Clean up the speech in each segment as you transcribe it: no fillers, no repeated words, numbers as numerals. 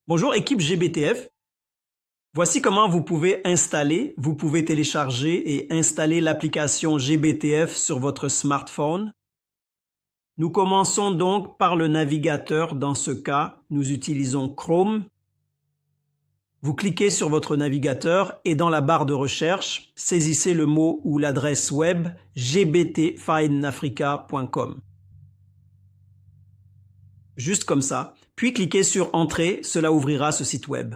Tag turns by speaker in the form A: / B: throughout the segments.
A: Bonjour équipe GBTF. Voici comment vous pouvez télécharger et installer l'application GBTF sur votre smartphone. Nous commençons donc par le navigateur. Dans ce cas, nous utilisons Chrome. Vous cliquez sur votre navigateur et dans la barre de recherche, saisissez le mot ou l'adresse web gbtfinafrica.com. Juste comme ça. Puis cliquez sur Entrée, cela ouvrira ce site web.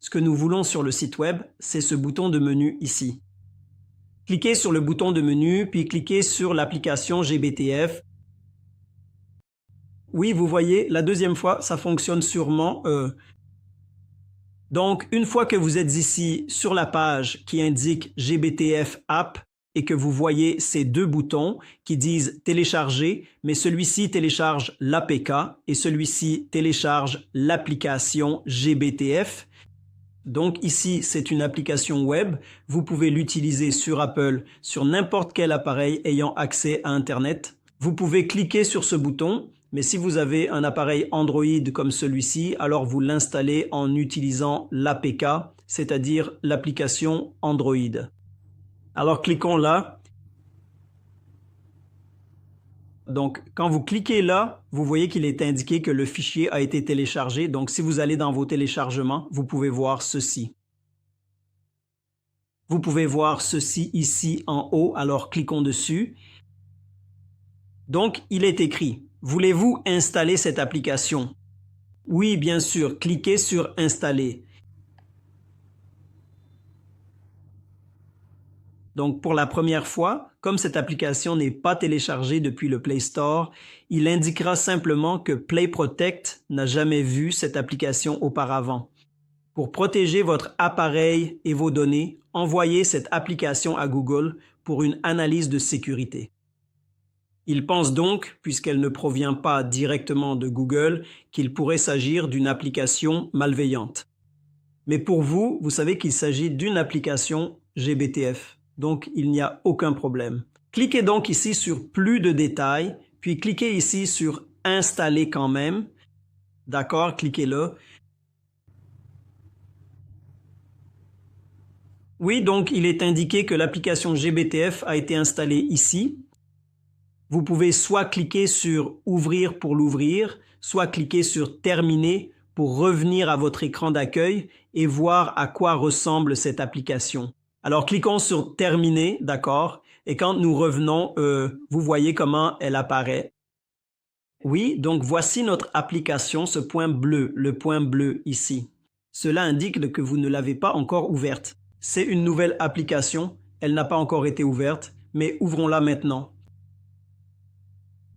A: Ce que nous voulons sur le site web, c'est ce bouton de menu ici. Cliquez sur le bouton de menu, puis cliquez sur l'application GBTF. Oui, vous voyez, la deuxième fois, ça fonctionne sûrement. Donc, une fois que vous êtes ici sur la page qui indique GBTF App et que vous voyez ces deux boutons qui disent télécharger, mais celui-ci télécharge l'APK et celui-ci télécharge l'application GBTF. Donc ici, c'est une application web. Vous pouvez l'utiliser sur Apple, sur n'importe quel appareil ayant accès à Internet. Vous pouvez cliquer sur ce bouton, mais si vous avez un appareil Android comme celui-ci, alors vous l'installez en utilisant l'APK, c'est-à-dire l'application Android. Alors cliquons là. Donc, quand vous cliquez là, vous voyez qu'il est indiqué que le fichier a été téléchargé. Donc, si vous allez dans vos téléchargements, vous pouvez voir ceci. Vous pouvez voir ceci ici en haut, alors cliquons dessus. Donc, il est écrit, voulez-vous installer cette application? Oui, bien sûr, cliquez sur Installer. Donc, pour la première fois, comme cette application n'est pas téléchargée depuis le Play Store, il indiquera simplement que Play Protect n'a jamais vu cette application auparavant. Pour protéger votre appareil et vos données, envoyez cette application à Google pour une analyse de sécurité. Il pense donc, puisqu'elle ne provient pas directement de Google, qu'il pourrait s'agir d'une application malveillante. Mais pour vous, vous savez qu'il s'agit d'une application GBTF. Donc, il n'y a aucun problème. Cliquez donc ici sur Plus de détails, puis cliquez ici sur Installer quand même. D'accord, cliquez là. Oui, donc il est indiqué que l'application GBTF a été installée ici. Vous pouvez soit cliquer sur Ouvrir pour l'ouvrir, soit cliquer sur Terminer pour revenir à votre écran d'accueil et voir à quoi ressemble cette application. Alors, cliquons sur Terminer, d'accord? Et quand nous revenons, vous voyez comment elle apparaît. Oui, donc voici notre application, ce point bleu, le point bleu ici. Cela indique que vous ne l'avez pas encore ouverte. C'est une nouvelle application, elle n'a pas encore été ouverte, mais ouvrons-la maintenant.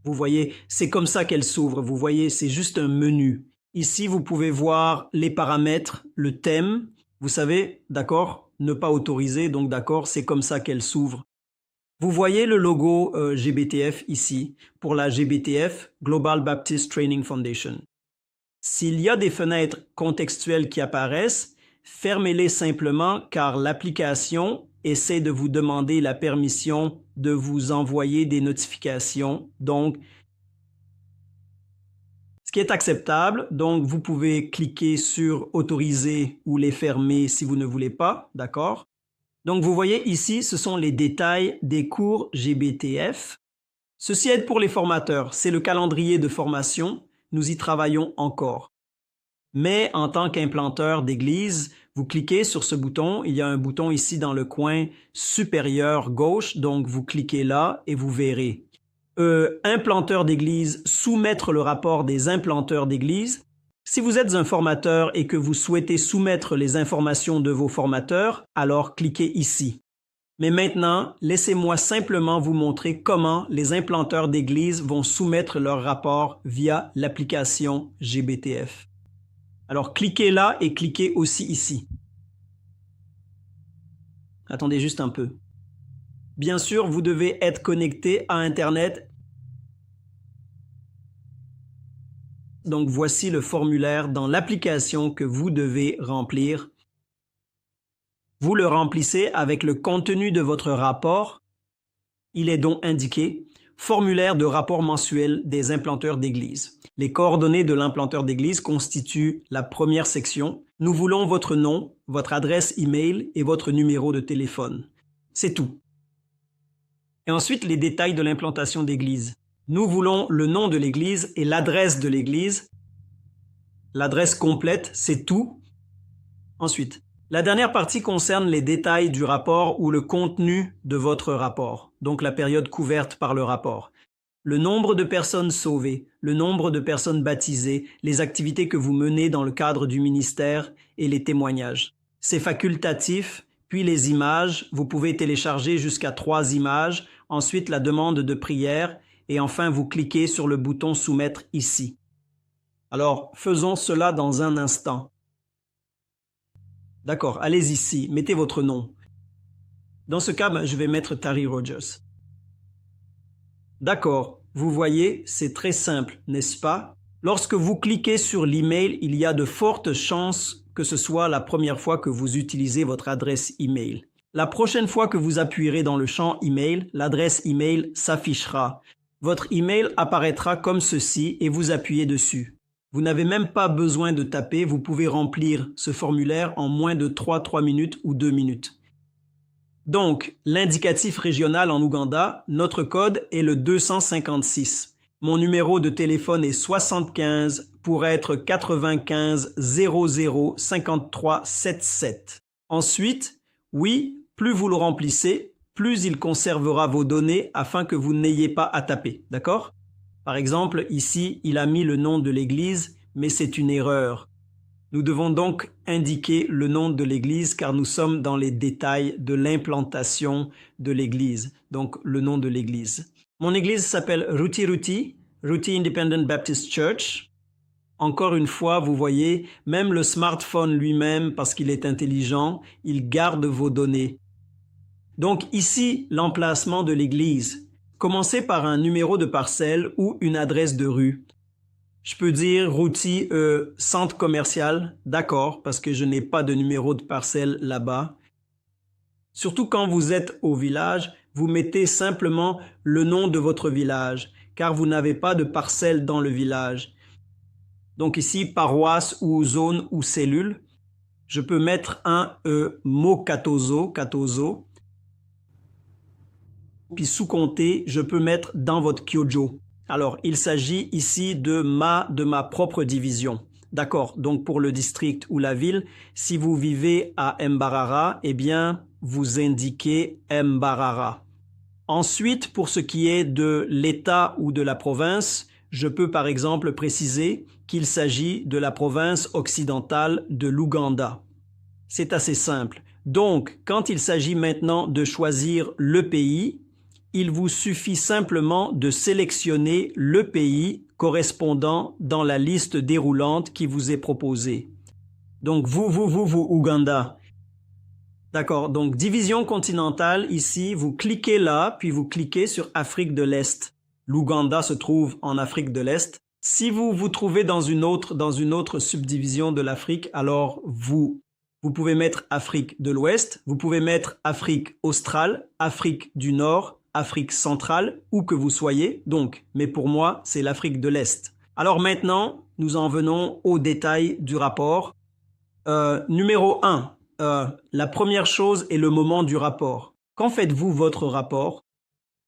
A: Vous voyez, c'est comme ça qu'elle s'ouvre. Vous voyez, c'est juste un menu. Ici, vous pouvez voir les paramètres, le thème. Vous savez, d'accord? Ne pas autoriser, donc d'accord, c'est comme ça qu'elle s'ouvre. Vous voyez le logo GBTF ici, pour la GBTF, Global Baptist Training Foundation. S'il y a des fenêtres contextuelles qui apparaissent, fermez-les simplement car l'application essaie de vous demander la permission de vous envoyer des notifications. Donc, ce qui est acceptable, donc vous pouvez cliquer sur Autoriser ou les fermer si vous ne voulez pas, d'accord? Donc vous voyez ici, ce sont les détails des cours GBTF. Ceci aide pour les formateurs, c'est le calendrier de formation, nous y travaillons encore. Mais en tant qu'implanteur d'église, vous cliquez sur ce bouton, il y a un bouton ici dans le coin supérieur gauche, donc vous cliquez là et vous verrez. Implanteur d'église, soumettre le rapport des implanteurs d'église. Si vous êtes un formateur et que vous souhaitez soumettre les informations de vos formateurs, alors cliquez ici. Mais maintenant, laissez-moi simplement vous montrer comment les implanteurs d'église vont soumettre leur rapport via l'application GBTF. Alors, cliquez là et cliquez aussi ici. Attendez juste un peu. Bien sûr, vous devez être connecté à Internet. Donc, voici le formulaire dans l'application que vous devez remplir. Vous le remplissez avec le contenu de votre rapport. Il est donc indiqué. formulaire de rapport mensuel des implanteurs d'église. Les coordonnées de l'implanteur d'église constituent la première section. Nous voulons votre nom, votre adresse email et votre numéro de téléphone. C'est tout. Et ensuite, les détails de l'implantation d'église. Nous voulons le nom de l'église et l'adresse de l'église. L'adresse complète, c'est tout. Ensuite, la dernière partie concerne les détails du rapport ou le contenu de votre rapport, donc la période couverte par le rapport. Le nombre de personnes sauvées, le nombre de personnes baptisées, les activités que vous menez dans le cadre du ministère et les témoignages. C'est facultatif, puis les images, vous pouvez télécharger jusqu'à 3 images, ensuite la demande de prière et enfin vous cliquez sur le bouton soumettre ici. Alors, faisons cela dans un instant. D'accord, allez ici, mettez votre nom. Dans ce cas, je vais mettre Tari Rogers. D'accord, vous voyez, c'est très simple, n'est-ce pas? Lorsque vous cliquez sur l'email, il y a de fortes chances que ce soit la première fois que vous utilisez votre adresse email. La prochaine fois que vous appuierez dans le champ email, l'adresse email s'affichera. Votre email apparaîtra comme ceci et vous appuyez dessus. Vous n'avez même pas besoin de taper, vous pouvez remplir ce formulaire en moins de 3 minutes ou 2 minutes. Donc, l'indicatif régional en Ouganda, notre code est le 256. Mon numéro de téléphone est 75 pour être 95 00 53 77. Ensuite, oui, plus vous le remplissez, plus il conservera vos données afin que vous n'ayez pas à taper, d'accord? Par exemple, ici, il a mis le nom de l'église, mais c'est une erreur. Nous devons donc indiquer le nom de l'église car nous sommes dans les détails de l'implantation de l'église, donc le nom de l'église. Mon église s'appelle Ruti Independent Baptist Church. Encore une fois, vous voyez, même le smartphone lui-même, parce qu'il est intelligent, il garde vos données. Donc ici, l'emplacement de l'église. Commencez par un numéro de parcelle ou une adresse de rue. Je peux dire Ruti centre commercial, d'accord, parce que je n'ai pas de numéro de parcelle là-bas. Surtout quand vous êtes au village, vous mettez simplement le nom de votre village, car vous n'avez pas de parcelle dans le village. Donc ici, paroisse ou zone ou cellule. Je peux mettre un mot Katozo. Puis sous-compté, je peux mettre dans votre Kyojo. Alors, il s'agit ici de ma propre division. D'accord, donc pour le district ou la ville, si vous vivez à Mbarara, eh bien, vous indiquez Mbarara. Ensuite, pour ce qui est de l'État ou de la province, je peux par exemple préciser qu'il s'agit de la province occidentale de l'Ouganda. C'est assez simple. Donc, quand il s'agit maintenant de choisir le pays, il vous suffit simplement de sélectionner le pays correspondant dans la liste déroulante qui vous est proposée. Donc, vous, Ouganda. D'accord, donc division continentale, ici, vous cliquez là, puis vous cliquez sur Afrique de l'Est. L'Ouganda se trouve en Afrique de l'Est. Si vous vous trouvez dans une autre subdivision de l'Afrique, alors vous pouvez mettre Afrique de l'Ouest, vous pouvez mettre Afrique australe, Afrique du Nord, Afrique centrale, où que vous soyez, donc, mais pour moi, c'est l'Afrique de l'Est. Alors maintenant, nous en venons aux détails du rapport. Numéro 1, la première chose est le moment du rapport. Quand faites-vous votre rapport?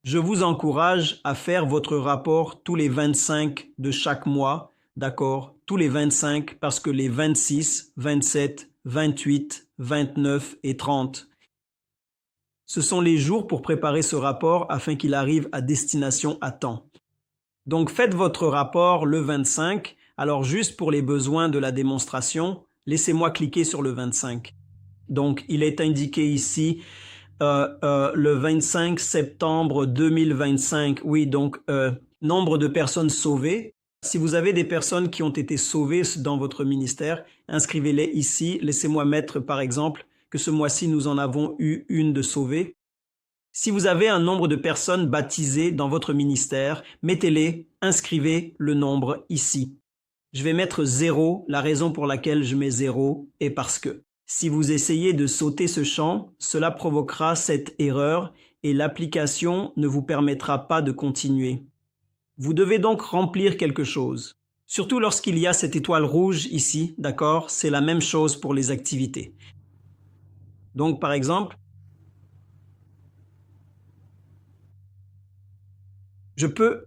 A: Je vous encourage à faire votre rapport tous les 25 de chaque mois, d'accord? Tous les 25 parce que les 26, 27, 28, 29 et 30, ce sont les jours pour préparer ce rapport afin qu'il arrive à destination à temps. Donc faites votre rapport le 25. Alors juste pour les besoins de la démonstration, laissez-moi cliquer sur le 25. Donc il est indiqué ici le 25 septembre 2025. Oui, donc nombre de personnes sauvées. Si vous avez des personnes qui ont été sauvées dans votre ministère, inscrivez-les ici. Laissez-moi mettre par exemple que ce mois-ci, nous en avons eu une de sauvée. Si vous avez un nombre de personnes baptisées dans votre ministère, mettez-les, inscrivez le nombre ici. Je vais mettre 0. La raison pour laquelle je mets 0 est parce que si vous essayez de sauter ce champ, cela provoquera cette erreur et l'application ne vous permettra pas de continuer. Vous devez donc remplir quelque chose. Surtout lorsqu'il y a cette étoile rouge ici, d'accord? C'est la même chose pour les activités. Donc, par exemple, je peux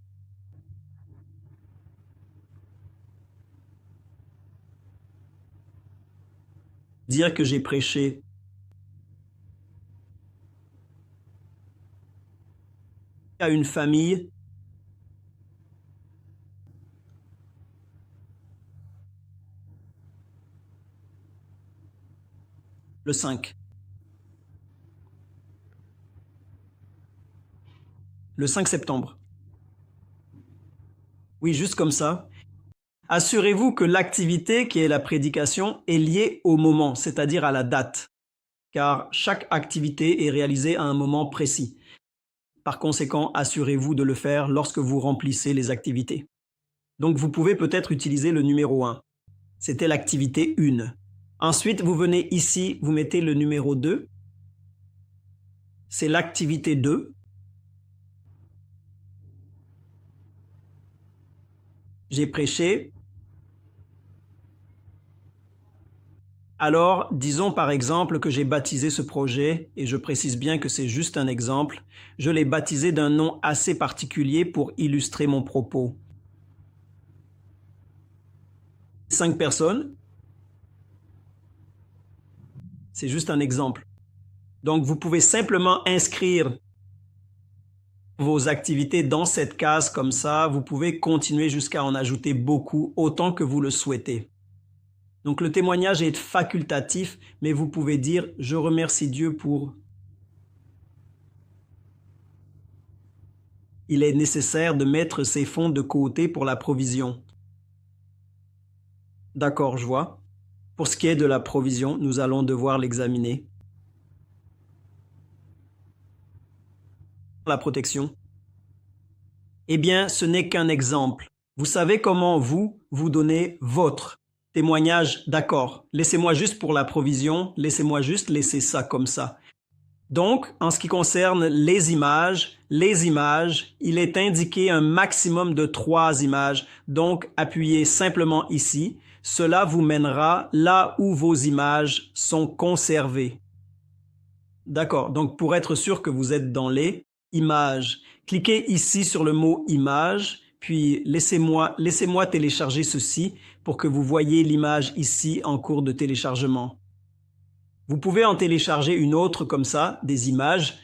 A: dire que j'ai prêché à une famille le 5. Le 5 septembre. Oui, juste comme ça. Assurez-vous que l'activité qui est la prédication est liée au moment, c'est-à-dire à la date, car chaque activité est réalisée à un moment précis. Par conséquent, assurez-vous de le faire lorsque vous remplissez les activités. Donc vous pouvez peut-être utiliser le numéro 1. C'était l'activité 1. Ensuite, vous venez ici, vous mettez le numéro 2. C'est l'activité 2. J'ai prêché. Alors, disons par exemple que j'ai baptisé ce projet, et je précise bien que c'est juste un exemple, je l'ai baptisé d'un nom assez particulier pour illustrer mon propos. 5 personnes, c'est juste un exemple. Donc, vous pouvez simplement inscrire vos activités dans cette case comme ça. Vous pouvez continuer jusqu'à en ajouter beaucoup, autant que vous le souhaitez. Donc, le témoignage est facultatif, mais vous pouvez dire « Je remercie Dieu pour… » Il est nécessaire de mettre ces fonds de côté pour la provision. D'accord, je vois. Pour ce qui est de la provision, nous allons devoir l'examiner. La protection. Eh bien, ce n'est qu'un exemple. Vous savez comment vous donnez votre témoignage, d'accord. Laissez-moi juste pour la provision, laissez-moi juste laisser ça comme ça. Donc, en ce qui concerne les images, il est indiqué un maximum de 3 images. Donc, appuyez simplement ici. Cela vous mènera là où vos images sont conservées. D'accord. Donc, pour être sûr que vous êtes dans les images, cliquez ici sur le mot image, puis laissez-moi télécharger ceci pour que vous voyez l'image ici en cours de téléchargement. Vous pouvez en télécharger une autre comme ça, des images.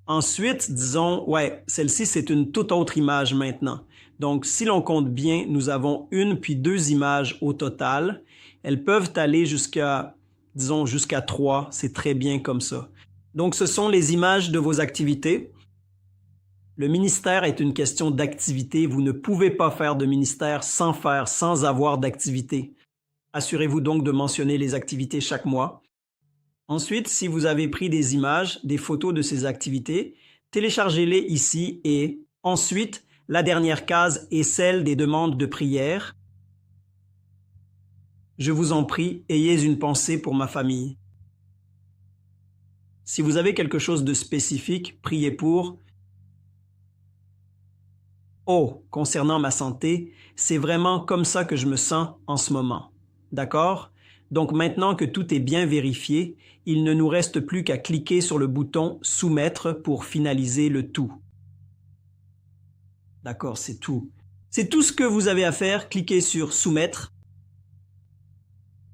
A: Ensuite, disons, ouais, celle-ci, c'est une toute autre image maintenant. Donc, si l'on compte bien, nous avons 1 puis 2 images au total. Elles peuvent aller jusqu'à, disons, jusqu'à 3. C'est très bien comme ça. Donc, ce sont les images de vos activités. Le ministère est une question d'activité. Vous ne pouvez pas faire de ministère sans avoir d'activité. Assurez-vous donc de mentionner les activités chaque mois. Ensuite, si vous avez pris des images, des photos de ces activités, téléchargez-les ici et ensuite, la dernière case est celle des demandes de prière. Je vous en prie, ayez une pensée pour ma famille. Si vous avez quelque chose de spécifique, priez pour. Oh, concernant ma santé, c'est vraiment comme ça que je me sens en ce moment. D'accord? Donc maintenant que tout est bien vérifié, il ne nous reste plus qu'à cliquer sur le bouton « Soumettre » pour finaliser le tout. D'accord, c'est tout. C'est tout ce que vous avez à faire. Cliquez sur « Soumettre ».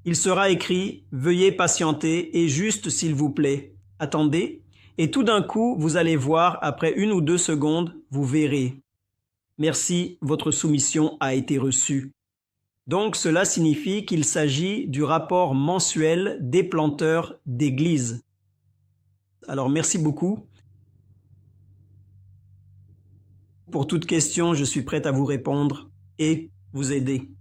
A: Il sera écrit « Veuillez patienter et juste s'il vous plaît, attendez » et tout d'un coup, vous allez voir, après 1 ou 2 secondes, vous verrez. Merci, votre soumission a été reçue. Donc, cela signifie qu'il s'agit du rapport mensuel des planteurs d'église. Alors, merci beaucoup. Pour toute question, je suis prêt à vous répondre et vous aider.